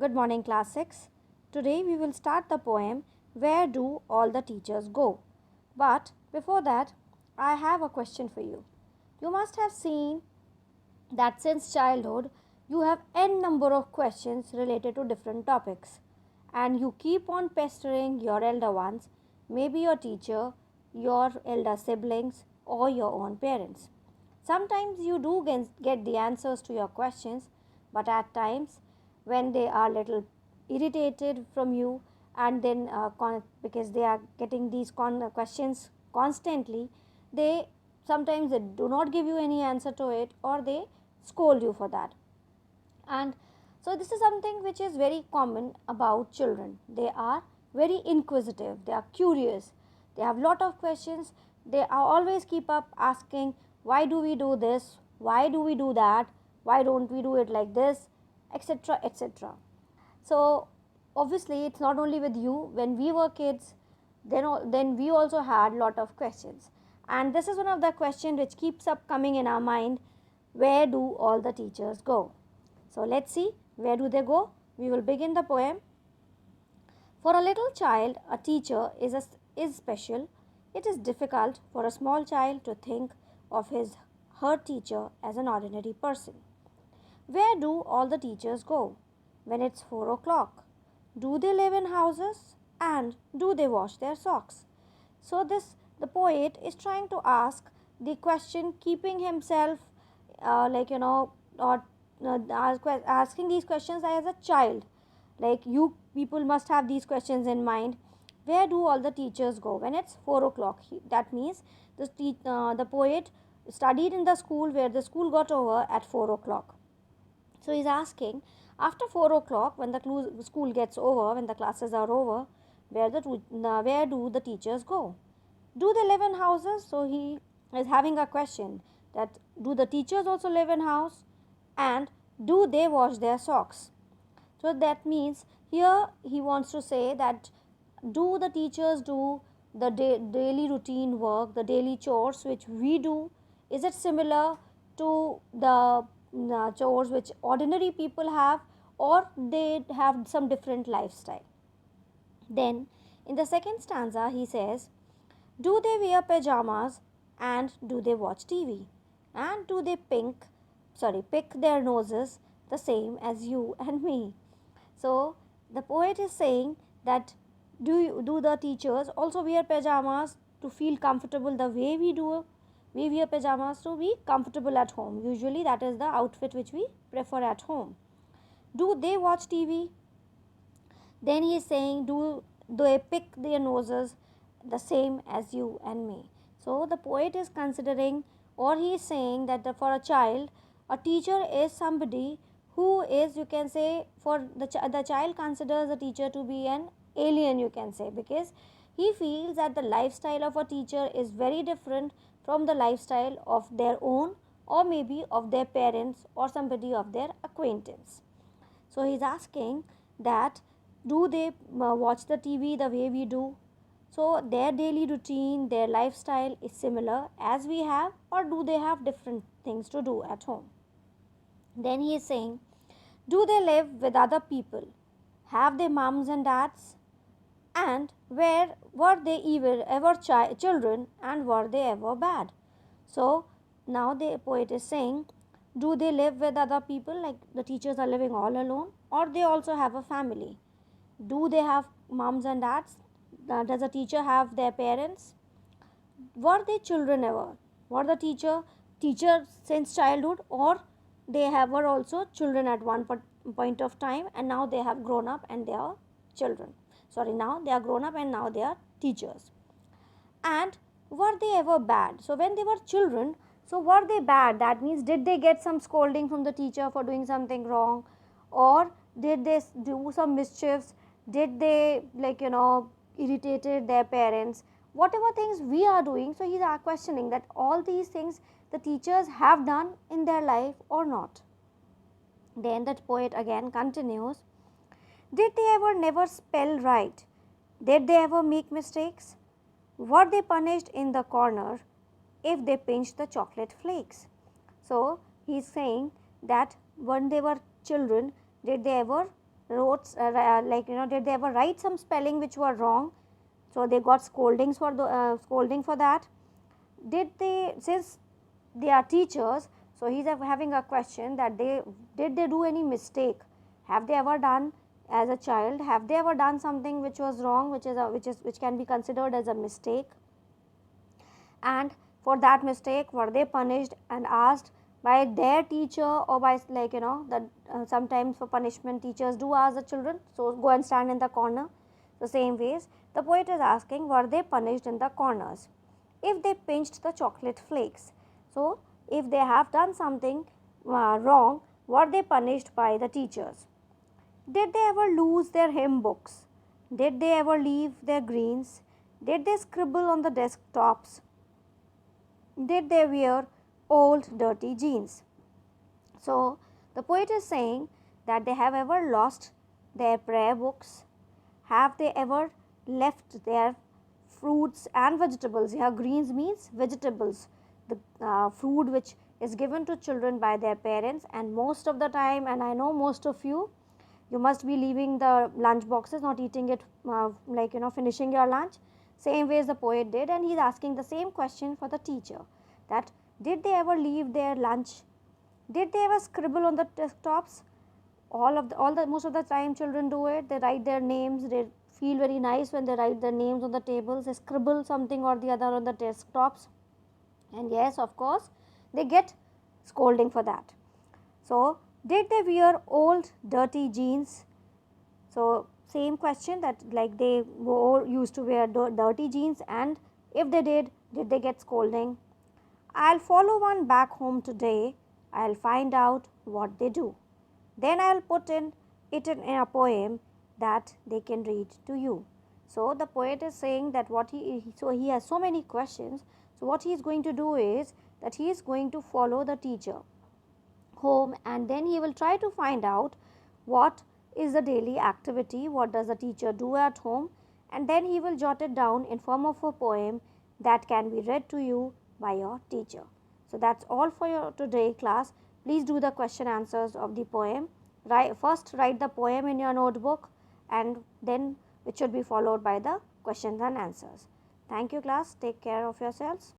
Good morning, class 6. Today we will start the poem Where Do All the Teachers Go? But before that, I have a question for you. You must have seen that since childhood you have n number of questions related to different topics, and you keep on pestering your elder ones, maybe your teacher, your elder siblings, or your own parents. Sometimes you do get the answers to your questions, but at times when they are little irritated from you, and then because they are getting these questions constantly, they sometimes they do not give you any answer to it, or they scold you for that. And so this is something which is very common about children. They are very inquisitive, they are curious, they have lot of questions, they are always keep up asking, why do we do this, why do we do that, why don't we do it like this, etc., etc. So obviously it's not only with you. When we were kids, then we also had lot of questions, and this is one of the questions which keeps up coming in our mind. Where do all the teachers go? So let's see, where do they go? We will begin the poem. For a little child, a teacher is special. It is difficult for a small child to think of her teacher as an ordinary person. Where do all the teachers go when it's 4 o'clock? Do they live in houses? And do they wash their socks? So the poet is trying to ask the question, keeping himself or asking these questions as a child. Like, you people must have these questions in mind. Where do all the teachers go when it's 4 o'clock? That means the poet studied in the school where the school got over at 4 o'clock. So he's asking, after 4 o'clock, when the school gets over, when the classes are over, where do the teachers go? Do they live in houses? So he is having a question that, do the teachers also live in house, and do they wash their socks? So that means here he wants to say that, do the teachers do the daily routine work, the daily chores which we do? Is it similar to the chores which ordinary people have, or they have some different lifestyle? Then in the second stanza he says, do they wear pajamas, and do they watch TV, and do they pick their noses the same as you and me? So the poet is saying that, do the teachers also wear pajamas to feel comfortable the way we do? We wear pajamas to be comfortable at home. Usually that is the outfit which we prefer at home. Do they watch TV? Then he is saying, do they pick their noses the same as you and me? So the poet is considering, or he is saying that for a child, a teacher is somebody who is, you can say, for the child considers a teacher to be an alien, you can say, because he feels that the lifestyle of a teacher is very different from the lifestyle of their own, or maybe of their parents, or somebody of their acquaintance. So he is asking that, do they watch the TV the way we do? So their daily routine, their lifestyle is similar as we have, or do they have different things to do at home? Then he is saying, do they live with other people? Have they moms and dads? And where were they ever children, and were they ever bad? So now the poet is saying, do they live with other people, like the teachers are living all alone, or they also have a family? Do they have moms and dads? Does a teacher have their parents? Were they children ever? Were the teacher since childhood, or were also children at one point of time, and now they have grown up and they are children? Sorry, now they are grown up and now they are teachers. And were they ever bad? So when they were children, so were they bad? That means, did they get some scolding from the teacher for doing something wrong, or did they do some mischiefs? Did they irritated their parents? Whatever things we are doing, so he's questioning that all these things the teachers have done in their life or not. Then that poet again continues, did they ever never spell right? Did they ever make mistakes? Were they punished in the corner if they pinched the chocolate flakes? So he is saying that when they were children, did they ever wrote like did they ever write some spelling which were wrong, so they got scoldings for the scolding for that? Did they, since they are teachers, so he's having a question that did they do any mistake? Have they ever done, as a child, have they ever done something which was wrong, which can be considered as a mistake? And for that mistake, were they punished and asked by their teacher, or by, like that sometimes for punishment teachers do ask the children, so go and stand in the corner. The same ways the poet is asking, were they punished in the corners if they pinched the chocolate flakes? So if they have done something wrong, were they punished by the teachers? Did they ever lose their hymn books? Did they ever leave their greens? Did they scribble on the desktops? Did they wear old dirty jeans? So the poet is saying that they have ever lost their prayer books. Have they ever left their fruits and vegetables? Here greens means vegetables, the food which is given to children by their parents, and most of the time, and I know most of you, you must be leaving the lunch boxes, not eating it like finishing your lunch. Same way as the poet did, and he is asking the same question for the teacher, that did they ever leave their lunch? Did they ever scribble on the desktops? Most of the time children do it. They write their names. They feel very nice when they write their names on the tables. They scribble something or the other on the desktops, and yes, of course, they get scolding for that. So did they wear old dirty jeans? So same question, that like they were used to wear dirty jeans, and if they did they get scolding? I'll follow one back home today. I'll find out what they do. Then I'll put it in a poem that they can read to you. So the poet is saying that he has so many questions. So what he is going to do is that he is going to follow the teacher home, and then he will try to find out what is the daily activity, what does the teacher do at home, and then he will jot it down in form of a poem that can be read to you by your teacher. So that's all for your today class. Please do the question answers of the poem. First write the poem in your notebook, and then it should be followed by the questions and answers. Thank you class. Take care of yourselves.